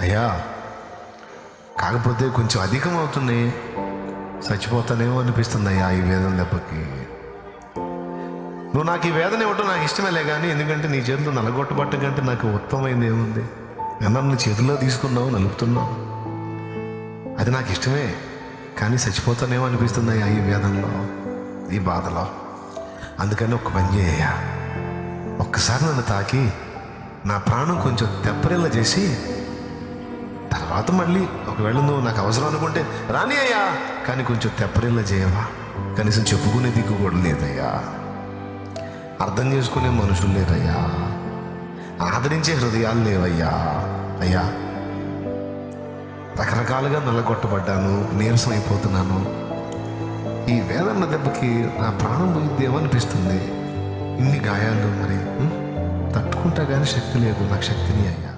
అయ్యా, కాకపోతే కొంచెం అధికం అవుతుంది, చచ్చిపోతానేమో అనిపిస్తుంది అయ్యా ఈ వేదన దెబ్బకి. నువ్వు నాకు ఈ వేదన ఇవ్వటం నాకు ఇష్టమేలే, కానీ ఎందుకంటే నీ చేతిలో నలగొట్టబట్ట కంటే నాకు ఉత్తమమైంది ఏముంది? నన్ను చేతిలో తీసుకున్నావు, నలుపుతున్నావు, అది నాకు ఇష్టమే, కానీ చచ్చిపోతానేమో అనిపిస్తుంది అయ్యా ఈ వేదనలో, ఈ బాధలో. అందుకని ఒక పని చేయ్యా, ఒక్కసారి నన్ను తాకి నా ప్రాణం కొంచెం తెప్పరిల్ల చేసి తర్వాత మళ్ళీ ఒకవేళ నువ్వు నాకు అవసరం అనుకుంటే రాని అయ్యా, కానీ కొంచెం తెప్పరిల్ల చేయవా? కనీసం చెప్పుకునే దిక్కు కూడా లేదయ్యా, అర్థం చేసుకునే మనుషులు లేరయ్యా, ఆదరించే హృదయాలు లేవయ్యా. అయ్యా, రకరకాలుగా నల్లగొట్టబడ్డాను, నీరసం అయిపోతున్నాను, ఈ వేదన దెబ్బకి నా ప్రాణం పోయిద్దేమో అనిపిస్తుంది. ఇన్ని గాయాలు మరి తట్టుకుంటా కానీ శక్తి లేదు, నాకు శక్తిని అయ్యా.